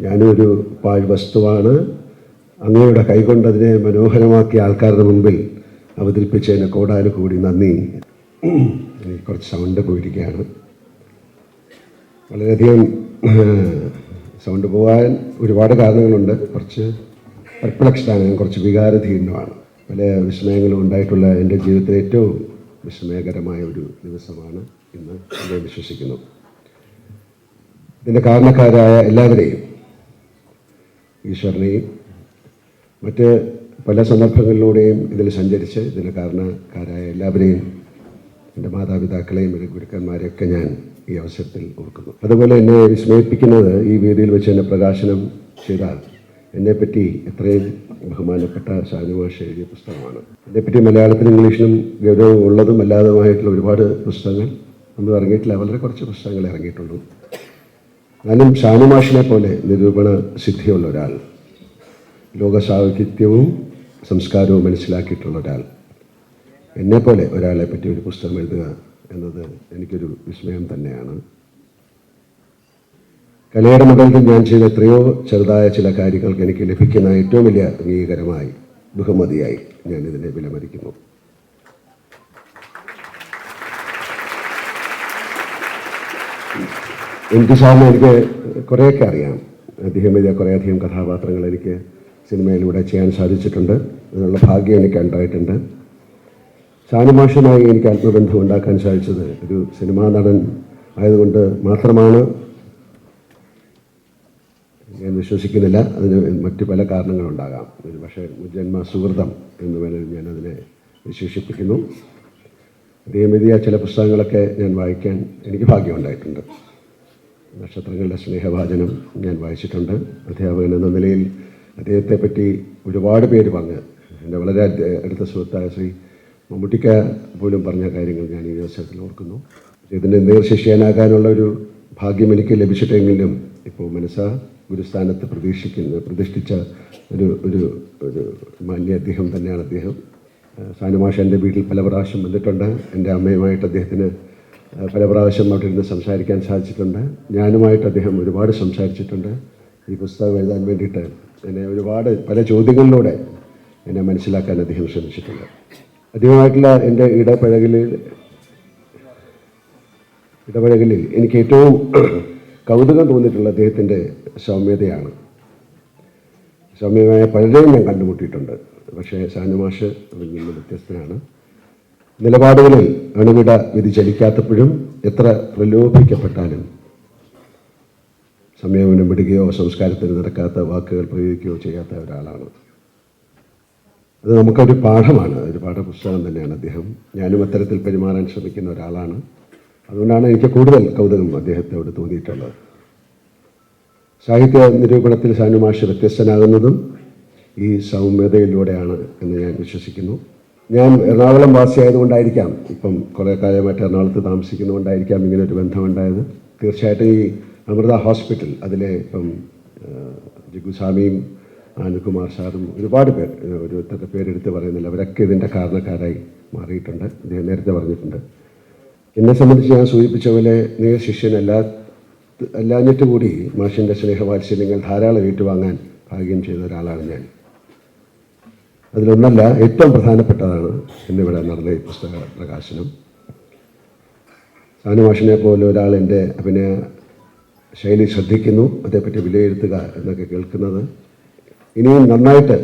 ഞാനൊരു പാഴ് വസ്തുവാണ്. അങ്ങയുടെ കൈകൊണ്ടതിനെ മനോഹരമാക്കിയ ആൾക്കാരുടെ മുമ്പിൽ അവതരിപ്പിച്ചതിന് കോടാനുകൂടി നന്ദി. എനിക്ക് കുറച്ച് സൗണ്ട് പോയിരിക്കുകയാണ്. വളരെയധികം സൗണ്ട് പോകാൻ ഒരുപാട് കാരണങ്ങളുണ്ട്. കുറച്ച് പെർപ്ലക്സ്ഡാണ്, ഞാൻ കുറച്ച് വികാരധീനമാണ്. പല വിസ്മയങ്ങളും ഉണ്ടായിട്ടുള്ള എൻ്റെ ജീവിതത്തിലെ ഏറ്റവും വിസ്മയകരമായ ഒരു ദിവസമാണ് ഇന്ന് ഞാൻ വിശ്വസിക്കുന്നു. ഇതിൻ്റെ കാരണക്കാരായ എല്ലാവരെയും, ഈശ്വരനെയും മറ്റ് പല സന്ദർഭങ്ങളിലൂടെയും ഇതിൽ സഞ്ചരിച്ച് ഇതിന് കാരണക്കാരായ എല്ലാവരെയും, എൻ്റെ മാതാപിതാക്കളെയും എൻ്റെ ഗുരുക്കന്മാരെയൊക്കെ ഞാൻ ഈ അവസരത്തിൽ ഓർക്കുന്നു. അതുപോലെ എന്നെ വിസ്മയിപ്പിക്കുന്നത്, ഈ വേദിയിൽ വെച്ച് എന്നെ പ്രകാശനം ചെയ്താൽ എന്നെപ്പറ്റി എത്രയും ബഹുമാനപ്പെട്ട ഷാനു മാഷ് എഴുതിയ പുസ്തകമാണ്. എന്നെപ്പറ്റി മലയാളത്തിലും ഇംഗ്ലീഷിലും ഗൗരവം ഉള്ളതും അല്ലാതുമായിട്ടുള്ള ഒരുപാട് പുസ്തകങ്ങൾ ഒന്നും ഇറങ്ങിയിട്ടില്ല. വളരെ കുറച്ച് പുസ്തകങ്ങൾ ഇറങ്ങിയിട്ടുള്ളൂ. എന്നാലും ഷാനു മാഷിനെ പോലെ നിരൂപണ സിദ്ധിയുള്ള ഒരാൾ, ലോക സാഹിത്യവും സംസ്കാരവും മനസ്സിലാക്കിയിട്ടുള്ള ഒരാൾ, എന്നെപ്പോലെ ഒരാളെ പറ്റി ഒരു പുസ്തകം എഴുതുക എന്നത് എനിക്കൊരു വിസ്മയം തന്നെയാണ്. കലയുടെ മണ്ഡലത്തിൽ ഞാൻ ചെയ്ത എത്രയോ ചെറുതായ ചില കാര്യങ്ങൾക്ക് എനിക്ക് ലഭിക്കുന്ന ഏറ്റവും വലിയ അംഗീകാരമായി, ബഹുമതിയായി ഞാൻ ഇതിനെ വിലമതിക്കുന്നു. എനിക്ക് സാറിന് എനിക്ക് കുറേയൊക്കെ അറിയാം. അദ്ദേഹം എഴുതിയ കുറേയധികം കഥാപാത്രങ്ങൾ എനിക്ക് സിനിമയിലൂടെ ചെയ്യാൻ സാധിച്ചിട്ടുണ്ട്. അതിനുള്ള ഭാഗ്യം എനിക്ക് ഉണ്ടായിട്ടുണ്ട്. ഷാനു മാഷുമായി എനിക്ക് ആത്മബന്ധം ഉണ്ടാക്കാൻ സാധിച്ചത് ഒരു സിനിമാ നടൻ ആയതുകൊണ്ട് മാത്രമാണ് ഞാൻ വിശ്വസിക്കുന്നില്ല. അതിന് മറ്റു പല കാരണങ്ങളുണ്ടാകാം. ഒരു പക്ഷേ ജന്മ സുഹൃതം എന്ന് വേണമെങ്കിൽ ഞാനതിനെ വിശേഷിപ്പിക്കുന്നു. അദ്ദേഹം എഴുതിയ ചില പുസ്തകങ്ങളൊക്കെ ഞാൻ വായിക്കാൻ എനിക്ക് ഭാഗ്യമുണ്ടായിട്ടുണ്ട്. നക്ഷത്രങ്ങളുടെ സ്നേഹവാചനം ഞാൻ വായിച്ചിട്ടുണ്ട്. അധ്യാപകൻ എന്ന നിലയിൽ അദ്ദേഹത്തെ പറ്റി ഒരുപാട് പേര് പറഞ്ഞ്, എൻ്റെ വളരെ അടുത്ത സുഹൃത്തായ ശ്രീ മമ്മൂട്ടിക്ക പോലും പറഞ്ഞ കാര്യങ്ങൾ ഞാൻ ഈ അവസരത്തിൽ ഓർക്കുന്നു. ഇതിൻ്റെ നേർശിഷ്യാനാകാനുള്ള ഒരു ഭാഗ്യം എനിക്ക് ലഭിച്ചിട്ടെങ്കിലും ഇപ്പോൾ മനസ്സാ ഗുരുസ്ഥാനത്ത് പ്രതിഷ്ഠിച്ച ഒരു ഒരു ഒരു മാന്യ അദ്ദേഹം തന്നെയാണ് അദ്ദേഹം. ഷാനു മാഷ് എൻ്റെ വീട്ടിൽ പല പ്രാവശ്യം വന്നിട്ടുണ്ട്. എൻ്റെ അമ്മയുമായിട്ട് അദ്ദേഹത്തിന് പല പ്രാവശ്യം അവിടെ ഇരുന്ന് സംസാരിക്കാൻ സാധിച്ചിട്ടുണ്ട്. ഞാനുമായിട്ട് അദ്ദേഹം ഒരുപാട് സംസാരിച്ചിട്ടുണ്ട്. ഈ പുസ്തകം എഴുതാൻ വേണ്ടിയിട്ട് എന്നെ ഒരുപാട് പല ചോദ്യങ്ങളിലൂടെ എന്നെ മനസ്സിലാക്കാൻ അദ്ദേഹം ശ്രമിച്ചിട്ടുണ്ട്. അദ്ദേഹമായിട്ടുള്ള എൻ്റെ ഇടപഴകലിൽ എനിക്ക് ഏറ്റവും കൗതുകം തോന്നിയിട്ടുള്ള അദ്ദേഹത്തിൻ്റെ സൗമ്യതയാണ്. സൗമ്യമായ പലരെയും ഞാൻ കണ്ടുമുട്ടിയിട്ടുണ്ട്. പക്ഷേ ഷാനു മാഷ് അതിൽ നിന്ന് വ്യത്യസ്തനാണ്. നിലപാടുകളിൽ അണുവിട വ്യതിചലിക്കാത്തപ്പോഴും എത്ര പ്രലോഭിക്കപ്പെട്ടാലും സംയമനം വിടുകയോ സംസ്കാരത്തിന് നടക്കാത്ത വാക്കുകൾ പ്രയോഗിക്കുകയോ ചെയ്യാത്ത ഒരാളാണ്. അത് നമുക്കൊരു പാഠമാണ്, ഒരു പാഠപുസ്തകം തന്നെയാണ് അദ്ദേഹം. ഞാനും അത്തരത്തിൽ പെരുമാറാൻ ശ്രമിക്കുന്ന ഒരാളാണ്. അതുകൊണ്ടാണ് എനിക്ക് കൂടുതൽ കൗതുകം അദ്ദേഹത്തോട് തോന്നിയിട്ടുള്ളത്. സാഹിത്യ നിരൂപണത്തിൽ ഷാനു മാഷ് വ്യത്യസ്തനാകുന്നതും ഈ സൗമ്യതയിലൂടെയാണ് എന്ന് ഞാൻ വിശ്വസിക്കുന്നു. ഞാൻ എറണാകുളം വാസിയായതുകൊണ്ടായിരിക്കാം, ഇപ്പം കുറേ കാലമായിട്ട് എറണാകുളത്ത് താമസിക്കുന്നതുകൊണ്ടായിരിക്കാം ഇങ്ങനെ ഒരു ബന്ധമുണ്ടായത്. തീർച്ചയായിട്ടും ഈ അമൃത ഹോസ്പിറ്റൽ, അതിലെ ഇപ്പം ജിഗുസ്വാമിയും ആനുകുമാർ സാറും ഒരുപാട് പേർ, ഓരോരുത്തരുടെ പേരെടുത്ത് പറയുന്നില്ല, അവരൊക്കെ ഇതിൻ്റെ കാരണക്കാരായി മാറിയിട്ടുണ്ട്. അദ്ദേഹം നേരത്തെ പറഞ്ഞിട്ടുണ്ട്. എന്നെ സംബന്ധിച്ച് ഞാൻ സൂചിപ്പിച്ച പോലെ നേർ ശിഷ്യനല്ലാഞ്ഞിട്ട് കൂടി മാഷിൻ്റെ സ്നേഹവാത്സല്യങ്ങൾ ധാരാളം ഏറ്റുവാങ്ങാൻ ഭാഗ്യം ചെയ്ത ഒരാളാണ് ഞാൻ. അതിലൊന്നല്ല, ഏറ്റവും പ്രധാനപ്പെട്ടതാണ് ഇന്നിവിടെ നടന്ന ഈ പുസ്തക പ്രകാശനം. ഷാനു മാഷിനെ പോലെ ഒരാൾ എൻ്റെ അഭിനയ ശൈലി ശ്രദ്ധിക്കുന്നു, അതേപ്പറ്റി വിലയിരുത്തുക എന്നൊക്കെ കേൾക്കുന്നത് ഇനിയും നന്നായിട്ട്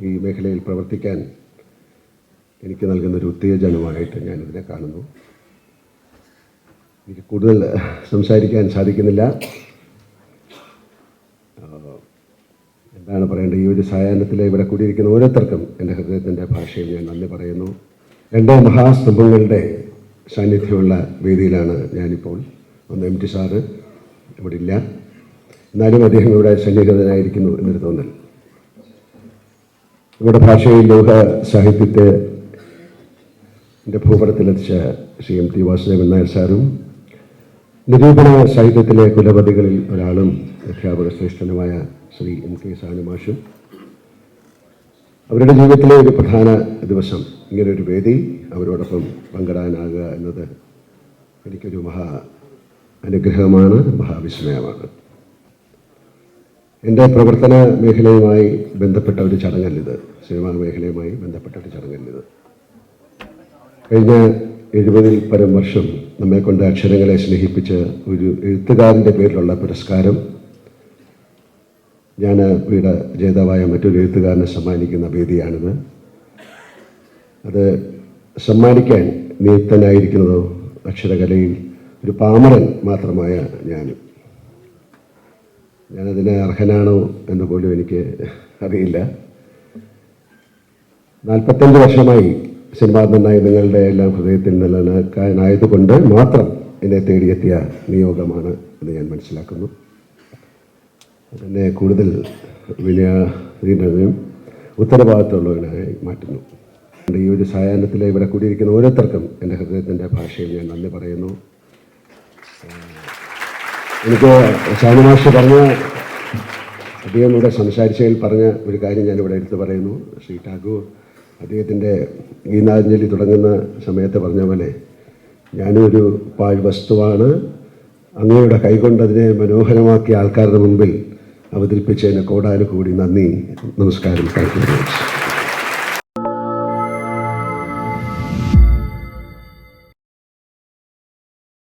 ഈ മേഖലയിൽ പ്രവർത്തിക്കാൻ എനിക്ക് നൽകുന്നൊരു ഉത്തേജനമായിട്ട് ഞാനിതിനെ കാണുന്നു. എനിക്ക് കൂടുതൽ സംസാരിക്കാൻ സാധിക്കുന്നില്ല. എന്താണ് പറയേണ്ടത്, ഈ ഒരു സായാഹ്നത്തിൽ ഇവിടെ കൂടിയിരിക്കുന്ന ഓരോരുത്തർക്കും എൻ്റെ ഹൃദയത്തിൻ്റെ ഭാഷയിൽ ഞാൻ നന്ദി പറയുന്നു. രണ്ട് മഹാസ്തംഭങ്ങളുടെ സാന്നിധ്യമുള്ള വേദിയിലാണ് ഞാനിപ്പോൾ. ഒന്ന് എം ടി സാറ് ഇവിടെ ഇല്ല, എന്നാലും അദ്ദേഹം ഇവിടെ സന്നിഹിതനായിരിക്കുന്നു എന്നൊരു തോന്നൽ. നമ്മുടെ ഭാഷയിൽ ലോക സാഹിത്യത്തെ ഭൂപടത്തിലെത്തിച്ച ശ്രീ എം ടി വാസുദേവൻ നായർ സാറും, നിരൂപണ സാഹിത്യത്തിലെ കുലപതികളിൽ ഒരാളും അധ്യാപക ശ്രേഷ്ഠനുമായ ശ്രീ എം കെ ഷാനു മാഷും, അവരുടെ ജീവിതത്തിലെ ഒരു പ്രധാന ദിവസം ഇങ്ങനൊരു വേദി അവരോടൊപ്പം പങ്കിടാനാകുക എന്നത് എനിക്കൊരു അനുഗ്രഹമാണ്, മഹാവിസ്മയമാണ്. എൻ്റെ പ്രവർത്തന മേഖലയുമായി ബന്ധപ്പെട്ട ഒരു ചടങ്ങല്ലിത്, സിനിമാ മേഖലയുമായി ബന്ധപ്പെട്ട ഒരു ചടങ്ങല്ലിത്. കഴിഞ്ഞ 70-ൽ പരം വർഷം നമ്മെക്കൊണ്ട് അക്ഷരങ്ങളെ സ്നേഹിപ്പിച്ച ഒരു എഴുത്തുകാരൻ്റെ പേരിലുള്ള പുരസ്കാരം ഞാൻ ഇവിടെ ജേതാവായ മറ്റൊരു എഴുത്തുകാരനെ സമ്മാനിക്കുന്ന വേദിയാണിത്. അത് സമ്മാനിക്കാൻ നിയുക്തനായിരിക്കുന്നതോ അക്ഷരകലയിൽ ഒരു പാമരൻ മാത്രമായ ഞാനതിന് അർഹനാണോ എന്ന് പോലും എനിക്ക് അറിയില്ല. 45 വർഷമായി സിനിമാ നന്നായി നിങ്ങളുടെ എല്ലാം ഹൃദയത്തിൽ നിലനിൽക്കാനായതുകൊണ്ട് മാത്രം എന്നെ തേടിയെത്തിയ നിയോഗമാണ് എന്ന് ഞാൻ മനസ്സിലാക്കുന്നു. അതിനെ കൂടുതൽ വിനയാധീനതയും ഉത്തരവാദിത്തമുള്ളവനായി മാറ്റുന്നു. ഈ ഒരു സായാഹ്നത്തിൽ ഇവിടെ കൂടിയിരിക്കുന്ന ഓരോരുത്തർക്കും എൻ്റെ ഹൃദയത്തിൻ്റെ ഭാഷയിൽ ഞാൻ നന്ദി പറയുന്നു. എനിക്ക് ഷാനിമാഷ് പറഞ്ഞ അദ്ദേഹം ഇവിടെ സംസാരിച്ചതിൽ പറഞ്ഞ ഒരു കാര്യം ഞാനിവിടെ എടുത്തു പറയുന്നു. ശ്രീ ടാഗോർ അദ്ദേഹത്തിൻ്റെ ഗീതാഞ്ജലി തുടങ്ങുന്ന സമയത്ത് പറഞ്ഞ പോലെ ഞാനൊരു പാഴ്വസ്തുവാണ്, അങ്ങയുടെ കൈകൊണ്ടതിനെ മനോഹരമാക്കിയ ആൾക്കാരുടെ മുമ്പിൽ അവതരിപ്പിച്ചതിന് കോടാനുകൂടി നന്ദി, നമസ്കാരം. Thank you very much.